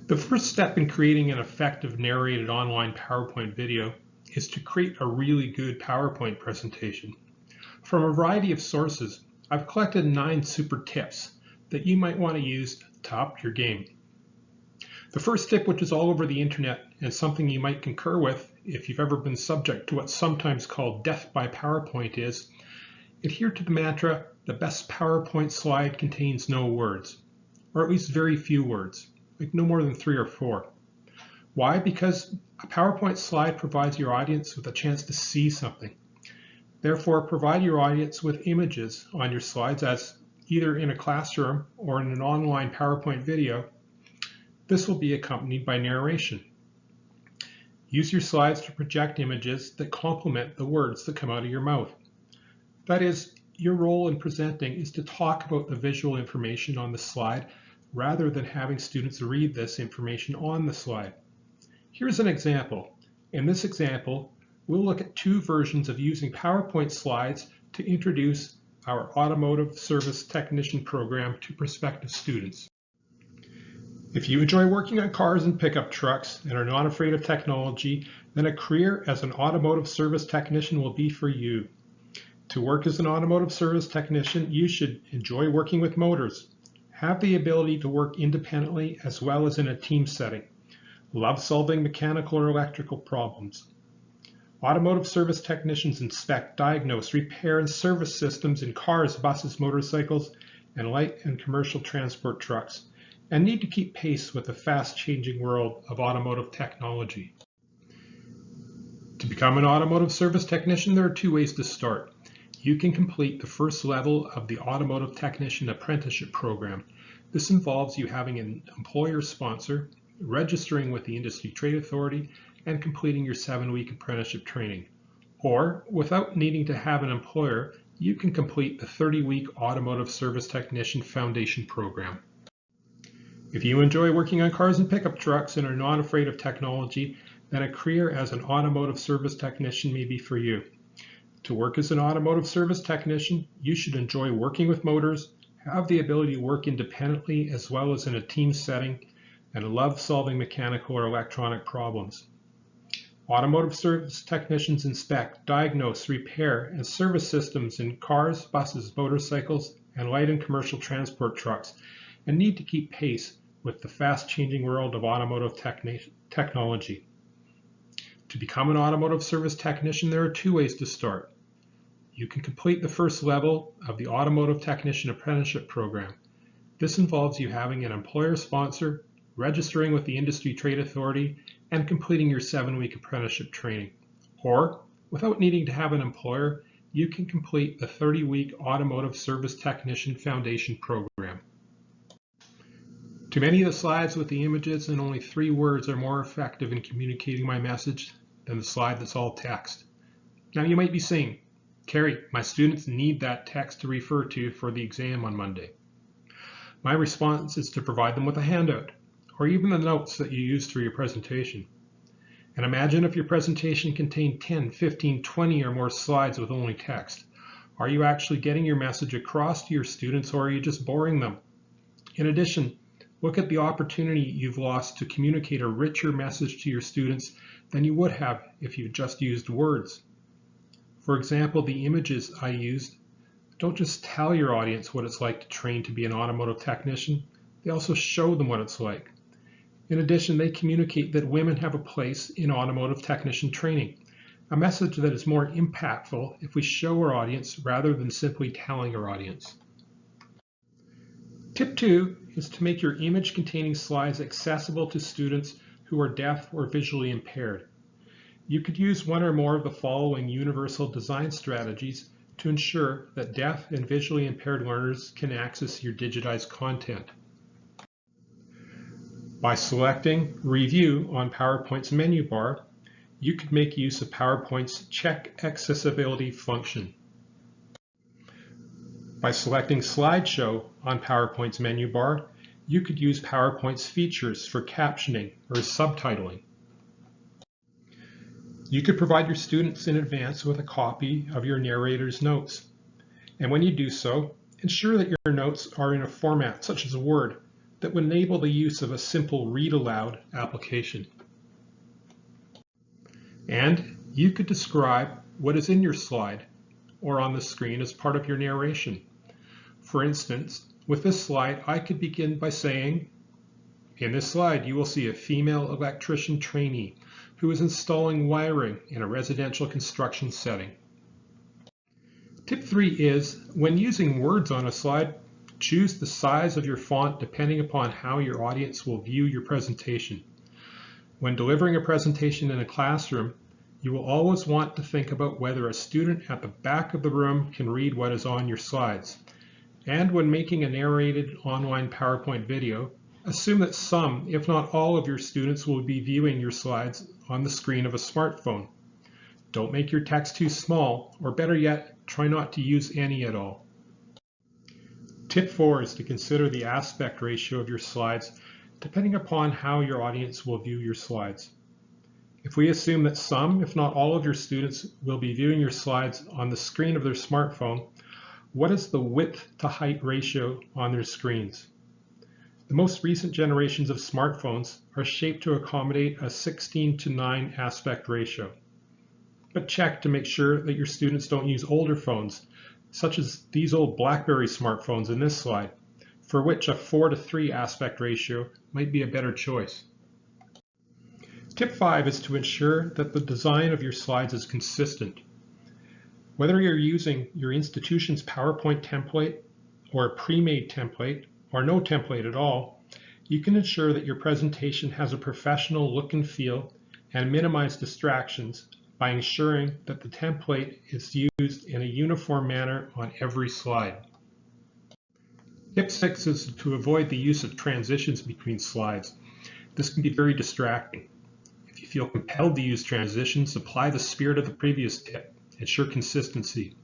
The first step in creating an effective narrated online PowerPoint video is to create a really good PowerPoint presentation. From a variety of sources, I've collected 9 super tips that you might want to use to up your game. The first tip, which is all over the internet and something you might concur with if you've ever been subject to what's sometimes called death by PowerPoint, is adhere to the mantra, the best PowerPoint slide contains no words, or at least very few words, like no more than 3 or 4. Why? Because a PowerPoint slide provides your audience with a chance to see something. Therefore, provide your audience with images on your slides as either in a classroom or in an online PowerPoint video. This will be accompanied by narration. Use your slides to project images that complement the words that come out of your mouth. That is, your role in presenting is to talk about the visual information on the slide rather than having students read this information on the slide. Here's an example. In this example, we'll look at 2 versions of using PowerPoint slides to introduce our Automotive Service Technician program to prospective students. If you enjoy working on cars and pickup trucks and are not afraid of technology, then a career as an automotive service technician will be for you. To work as an automotive service technician, you should enjoy working with motors, have the ability to work independently as well as in a team setting, love solving mechanical or electrical problems. Automotive service technicians inspect, diagnose, repair, and service systems in cars, buses, motorcycles, and light and commercial transport trucks, and need to keep pace with the fast-changing world of automotive technology. To become an automotive service technician, there are 2 ways to start. You can complete the first level of the Automotive Technician Apprenticeship Program. This involves you having an employer sponsor, registering with the Industry Trade Authority, and completing your 7-week apprenticeship training. Or, without needing to have an employer, you can complete the 30-week Automotive Service Technician Foundation Program. If you enjoy working on cars and pickup trucks and are not afraid of technology, then a career as an automotive service technician may be for you. To work as an automotive service technician, you should enjoy working with motors, have the ability to work independently as well as in a team setting, and love solving mechanical or electronic problems. Automotive service technicians inspect, diagnose, repair, and service systems in cars, buses, motorcycles, and light and commercial transport trucks, and need to keep pace with the fast-changing world of automotive technology. To become an automotive service technician, there are 2 ways to start. You can complete the first level of the Automotive Technician Apprenticeship Program. This involves you having an employer sponsor, registering with the Industry Trade Authority, and completing your 7-week apprenticeship training. Or, without needing to have an employer, you can complete the 30-week Automotive Service Technician Foundation Program. Too many of the slides with the images and only 3 words are more effective in communicating my message than the slide that's all text. Now you might be saying, Kerry, my students need that text to refer to for the exam on Monday. My response is to provide them with a handout, or even the notes that you use for your presentation. And imagine if your presentation contained 10, 15, 20 or more slides with only text. Are you actually getting your message across to your students, or are you just boring them? In addition, look at the opportunity you've lost to communicate a richer message to your students than you would have if you just used words. For example, the images I used don't just tell your audience what it's like to train to be an automotive technician, they also show them what it's like. In addition, they communicate that women have a place in automotive technician training, a message that is more impactful if we show our audience rather than simply telling our audience. Tip 2 is to make your image-containing slides accessible to students who are deaf or visually impaired. You could use one or more of the following universal design strategies to ensure that deaf and visually impaired learners can access your digitized content. By selecting Review on PowerPoint's menu bar, you could make use of PowerPoint's Check Accessibility function. By selecting Slideshow on PowerPoint's menu bar, you could use PowerPoint's features for captioning or subtitling. You could provide your students in advance with a copy of your narrator's notes. And when you do so, ensure that your notes are in a format such as Word that would enable the use of a simple read aloud application. And you could describe what is in your slide or on the screen as part of your narration. For instance, with this slide, I could begin by saying, in this slide, you will see a female electrician trainee who is installing wiring in a residential construction setting. Tip 3 is, when using words on a slide, choose the size of your font depending upon how your audience will view your presentation. When delivering a presentation in a classroom, you will always want to think about whether a student at the back of the room can read what is on your slides. And when making a narrated online PowerPoint video, assume that some, if not all, of your students will be viewing your slides on the screen of a smartphone. Don't make your text too small, or better yet, try not to use any at all. Tip 4 is to consider the aspect ratio of your slides depending upon how your audience will view your slides. If we assume that some, if not all, of your students will be viewing your slides on the screen of their smartphone, what is the width to height ratio on their screens? The most recent generations of smartphones are shaped to accommodate a 16:9 aspect ratio. But check to make sure that your students don't use older phones, such as these old BlackBerry smartphones in this slide, for which a 4:3 aspect ratio might be a better choice. Tip 5 is to ensure that the design of your slides is consistent. Whether you're using your institution's PowerPoint template or a pre-made template, or no template at all, you can ensure that your presentation has a professional look and feel and minimize distractions by ensuring that the template is used in a uniform manner on every slide. Tip 6 is to avoid the use of transitions between slides. This can be very distracting. If you feel compelled to use transitions, apply the spirit of the previous tip. Ensure consistency.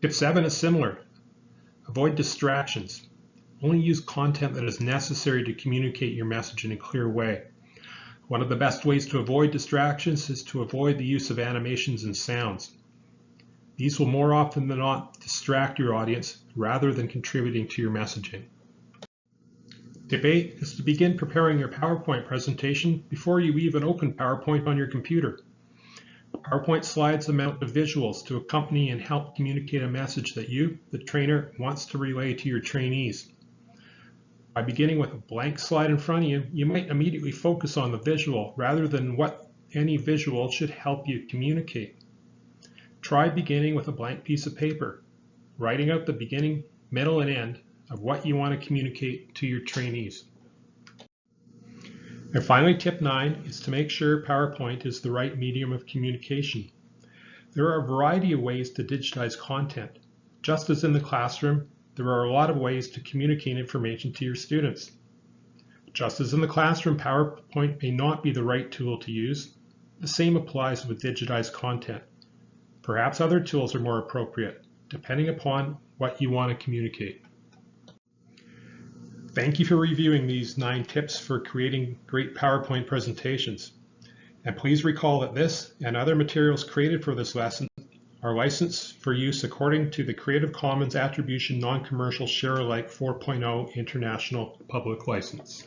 Tip 7 is similar. Avoid distractions. Only use content that is necessary to communicate your message in a clear way. One of the best ways to avoid distractions is to avoid the use of animations and sounds. These will more often than not distract your audience rather than contributing to your messaging. Tip 8 is to begin preparing your PowerPoint presentation before you even open PowerPoint on your computer. PowerPoint slides amount to visuals to accompany and help communicate a message that you, the trainer, wants to relay to your trainees. By beginning with a blank slide in front of you, you might immediately focus on the visual rather than what any visual should help you communicate. Try beginning with a blank piece of paper, writing out the beginning, middle, and end of what you want to communicate to your trainees. And finally, tip 9 is to make sure PowerPoint is the right medium of communication. There are a variety of ways to digitize content. Just as in the classroom, there are a lot of ways to communicate information to your students. Just as in the classroom, PowerPoint may not be the right tool to use. The same applies with digitized content. Perhaps other tools are more appropriate, depending upon what you want to communicate. Thank you for reviewing these 9 tips for creating great PowerPoint presentations. And please recall that this and other materials created for this lesson are licensed for use according to the Creative Commons Attribution Non-Commercial Share-alike 4.0 International Public License.